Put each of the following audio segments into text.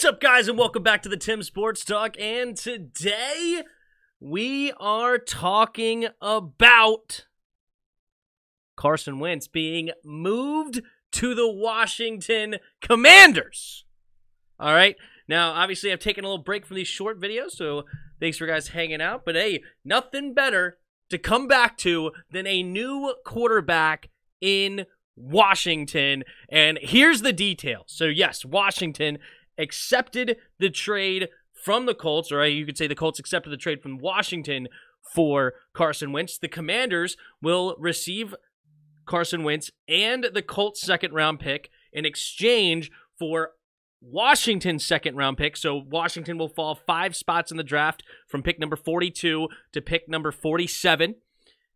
What's up, guys, and welcome back to the Tim Sports Talk. And today we are talking about Carson Wentz being moved to the Washington Commanders. All right. Now, obviously, I've taken a little break from these short videos, so thanks for guys hanging out. But hey, nothing better to come back to than a new quarterback in Washington. And here's the details. So yes, Washington accepted the trade from the Colts, or you could say the Colts accepted the trade from Washington for Carson Wentz. The Commanders will receive Carson Wentz and the Colts' second-round pick in exchange for Washington's second-round pick. So Washington will fall 5 spots in the draft from pick number 42 to pick number 47.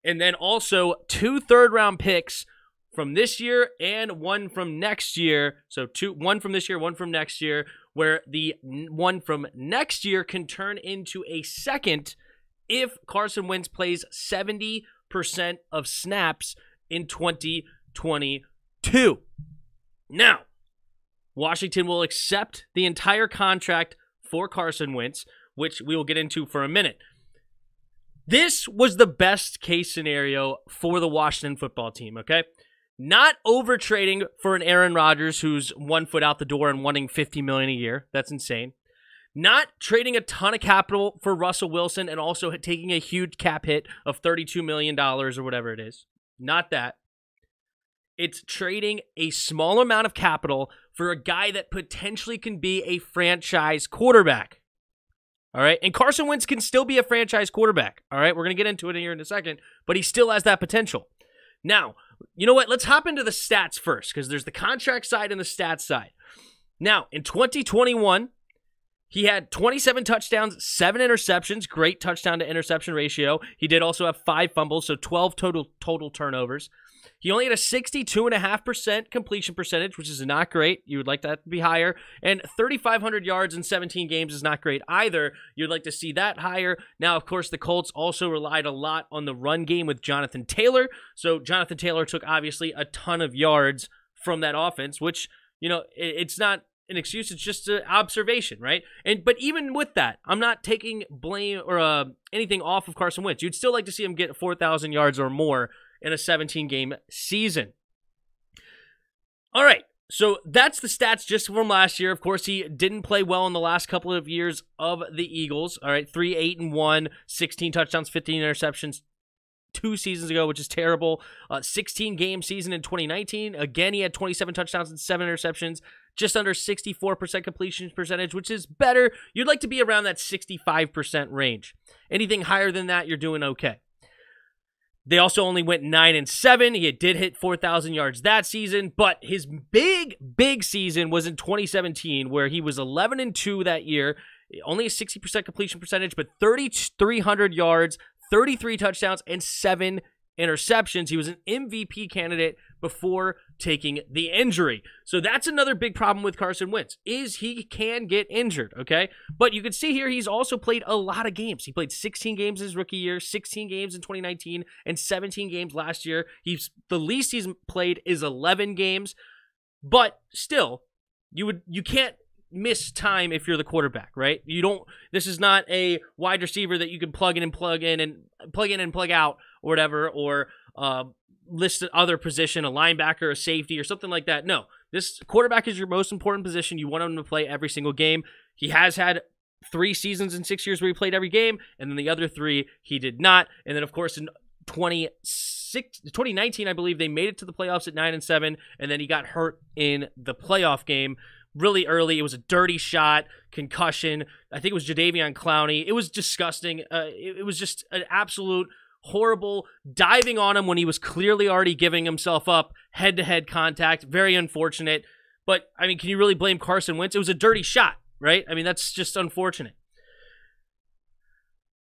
And then also 2 third-round picks from this year and 1 from next year. So 1 from this year, 1 from next year, where the 1 from next year can turn into a second if Carson Wentz plays 70% of snaps in 2022. Now, Washington will accept the entire contract for Carson Wentz, which we will get into for a minute. This was the best case scenario for the Washington football team, okay? Not overtrading for an Aaron Rodgers who's 1 foot out the door and wanting $50 million a year. That's insane. Not trading a ton of capital for Russell Wilson and also taking a huge cap hit of $32 million or whatever it is. Not that. It's trading a small amount of capital for a guy that potentially can be a franchise quarterback. All right? And Carson Wentz can still be a franchise quarterback. All right? We're going to get into it here in a second, but he still has that potential. Now, you know what? Let's hop into the stats first, because there's the contract side and the stats side. Now, in 2021, he had 27 touchdowns, 7 interceptions, great touchdown to interception ratio. He did also have 5 fumbles, so 12 total turnovers. He only had a 62.5% completion percentage, which is not great. You would like that to be higher. And 3,500 yards in 17 games is not great either. You'd like to see that higher. Now, of course, the Colts also relied a lot on the run game with Jonathan Taylor. So Jonathan Taylor took, obviously, a ton of yards from that offense, which, you know, it's not an excuse. It's just an observation, right? But even with that, I'm not taking blame or anything off of Carson Wentz. You'd still like to see him get 4,000 yards or more in a 17-game season. All right, so that's the stats just from last year. Of course, he didn't play well in the last couple of years of the Eagles. All right, 3-8-1, 16 touchdowns, 15 interceptions 2 seasons ago, which is terrible. 16-game season in 2019. Again, he had 27 touchdowns and 7 interceptions, just under 64% completion percentage, which is better. You'd like to be around that 65% range. Anything higher than that, you're doing okay. They also only went 9-7. He did hit 4,000 yards that season, but his big season was in 2017, where he was 11-2 that year. Only a 60% completion percentage, but 3,300 yards, 33 touchdowns, and 7 interceptions. He was an MVP candidate before taking the injury. So that's another big problem with Carson Wentz, is he can get injured, okay? But you can see here he's also played a lot of games. He played 16 games his rookie year, 16 games in 2019, and 17 games last year. The least he's played is 11 games, but still, you can't miss time if you're the quarterback, right? This is not a wide receiver that you can plug in and plug out or whatever, or list other position, a linebacker, a safety, or something like that. No, this quarterback is your most important position. You want him to play every single game. He has had 3 seasons in 6 years where he played every game, and then the other 3 he did not. And then, of course, in 2019, I believe they made it to the playoffs at 9-7, and then he got hurt in the playoff game really early. It was a dirty shot, concussion. I think it was Jadeveon Clowney. It was disgusting. It was just an absolute horrible diving on him when he was clearly already giving himself up. Head-to-head contact. Very unfortunate. But, I mean, can you really blame Carson Wentz? It was a dirty shot, right? I mean, that's just unfortunate.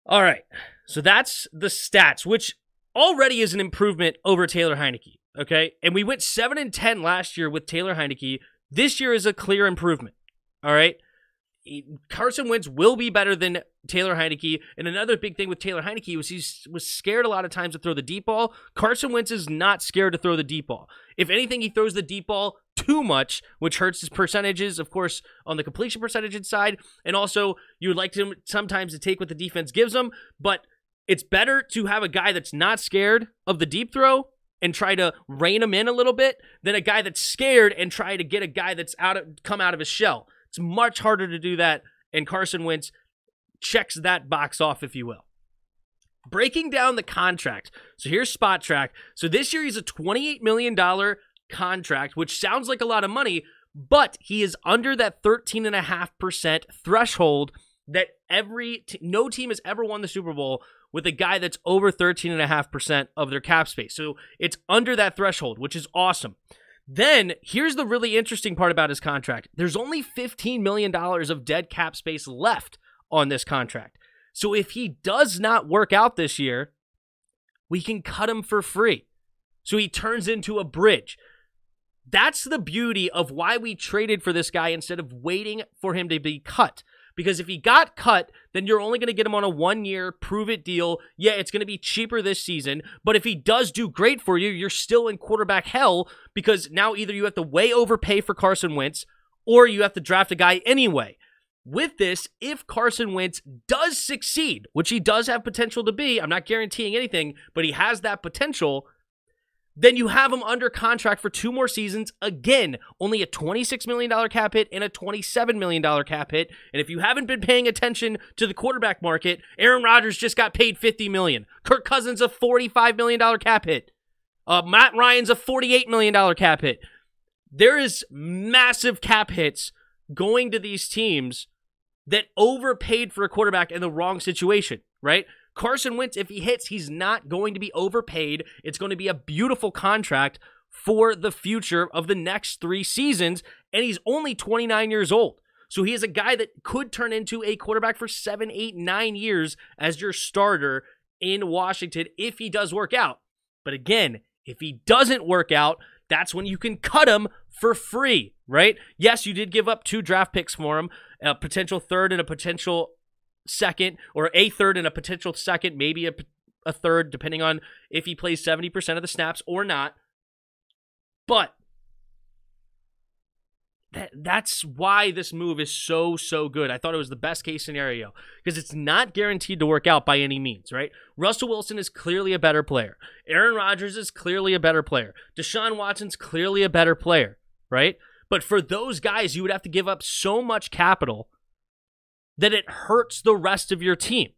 All right. So that's the stats, which already is an improvement over Taylor Heinicke, okay? And we went 7-10 last year with Taylor Heinicke. This year is a clear improvement, all right? Carson Wentz will be better than Taylor Heinicke. And another big thing with Taylor Heinicke was he was scared a lot of times to throw the deep ball. Carson Wentz is not scared to throw the deep ball. If anything, he throws the deep ball too much, which hurts his percentages, of course, on the completion percentage side. And also, you would like him sometimes to take what the defense gives him, but it's better to have a guy that's not scared of the deep throw and try to rein him in a little bit than a guy that's scared and try to get a guy that's come out of his shell. It's much harder to do that, and Carson Wentz checks that box off, if you will. Breaking down the contract. So here's Spot Track. So this year he's a $28 million contract, which sounds like a lot of money, but he is under that 13.5% threshold that no team has ever won the Super Bowl with a guy that's over 13.5% of their cap space. So it's under that threshold, which is awesome. Then here's the really interesting part about his contract. There's only $15 million of dead cap space left on this contract. So if he does not work out this year, we can cut him for free. So he turns into a bridge. That's the beauty of why we traded for this guy instead of waiting for him to be cut. Because if he got cut, then you're only going to get him on a 1-year prove-it deal. Yeah, it's going to be cheaper this season. But if he does do great for you, you're still in quarterback hell because now either you have to way overpay for Carson Wentz or you have to draft a guy anyway. With this, if Carson Wentz does succeed, which he does have potential to be, I'm not guaranteeing anything, but he has that potential, then you have him under contract for 2 more seasons. Again, only a $26 million cap hit and a $27 million cap hit. And if you haven't been paying attention to the quarterback market, Aaron Rodgers just got paid $50 million. Kirk Cousins a $45 million cap hit. Matt Ryan's a $48 million cap hit. There is massive cap hits going to these teams that overpaid for a quarterback in the wrong situation, right? Carson Wentz, if he hits, he's not going to be overpaid. It's going to be a beautiful contract for the future of the next 3 seasons, and he's only 29 years old. So he is a guy that could turn into a quarterback for 7, 8, 9 years as your starter in Washington if he does work out. But again, if he doesn't work out, that's when you can cut him for free, right? Yes, you did give up 2 draft picks for him, a potential 3rd and a potential 2nd, or a 3rd and a potential 2nd, maybe a 3rd, depending on if he plays 70% of the snaps or not. But that's why this move is so good. I thought it was the best case scenario because it's not guaranteed to work out by any means, right? Russell Wilson is clearly a better player. Aaron Rodgers is clearly a better player. Deshaun Watson's clearly a better player, right? But for those guys, you would have to give up so much capital that it hurts the rest of your team,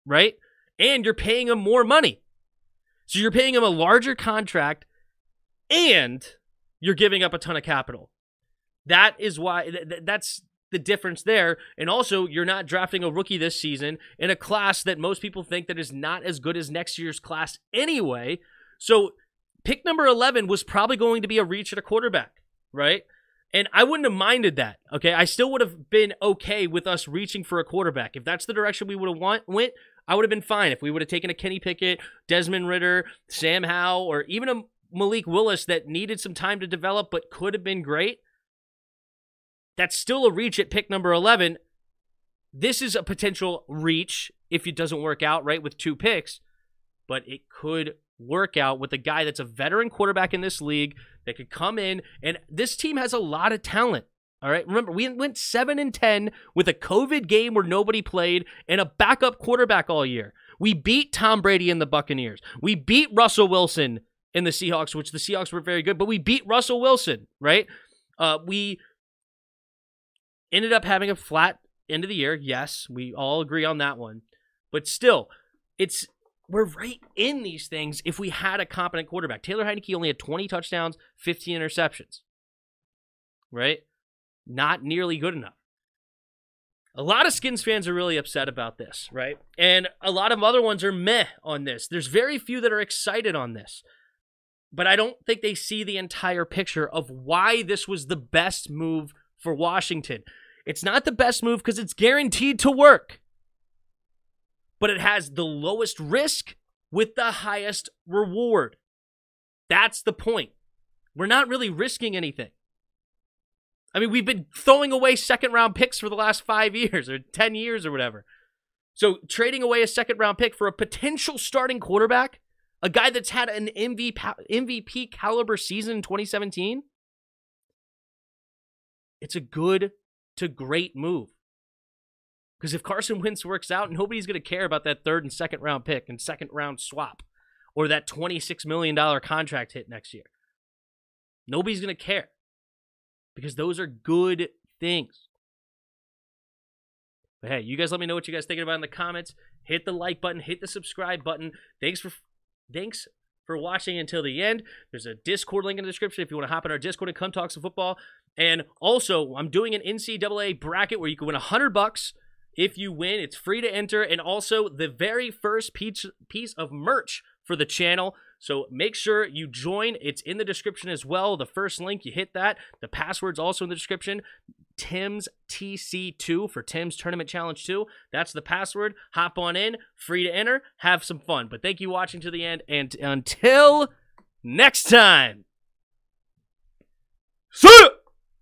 right? And you're paying them more money. So you're paying them a larger contract and you're giving up a ton of capital. That is why, that's the difference there. And also, you're not drafting a rookie this season in a class that most people think that is not as good as next year's class anyway. So pick number 11 was probably going to be a reach at a quarterback, right? And I wouldn't have minded that, okay? I still would have been okay with us reaching for a quarterback. If that's the direction we would have went, I would have been fine. If we would have taken a Kenny Pickett, Desmond Ridder, Sam Howell, or even a Malik Willis that needed some time to develop but could have been great, that's still a reach at pick number 11. This is a potential reach if it doesn't work out, right, with 2 picks, but it could work out with a guy that's a veteran quarterback in this league that could come in, and this team has a lot of talent, all right? Remember, we went 7-10 with a COVID game where nobody played and a backup quarterback all year. We beat Tom Brady and the Buccaneers. We beat Russell Wilson in the Seahawks, which the Seahawks were very good, but we beat Russell Wilson, right? We ended up having a flat end of the year. Yes, we all agree on that one. But still, we're right in these things if we had a competent quarterback. Taylor Heinicke only had 20 touchdowns, 15 interceptions, right? Not nearly good enough. A lot of Skins fans are really upset about this, right? And a lot of other ones are meh on this. There's very few that are excited on this. But I don't think they see the entire picture of why this was the best move for Washington. It's not the best move because it's guaranteed to work. But it has the lowest risk with the highest reward. That's the point. We're not really risking anything. I mean, we've been throwing away 2nd-round picks for the last 5 years or 10 years or whatever. So trading away a 2nd-round pick for a potential starting quarterback, A guy that's had an MVP caliber season in 2017? It's a good to great move. Because if Carson Wentz works out, nobody's going to care about that 3rd and 2nd round pick and 2nd round swap or that $26 million contract hit next year. Nobody's going to care because those are good things. But hey, you guys let me know what you guys thinking about in the comments. Hit the like button, hit the subscribe button. Thanks for watching until the end. There's a Discord link in the description if you want to hop in our Discord and come talk some football. And also, I'm doing an NCAA bracket where you can win $100 if you win. It's free to enter, and also the very first piece of merch for the channel. So make sure you join. It's in the description as well. The first link, you hit that. The password's also in the description. Tim's TC2 for Tim's Tournament Challenge 2. That's the password. Hop on in. Free to enter. Have some fun. But thank you for watching to the end. And until next time.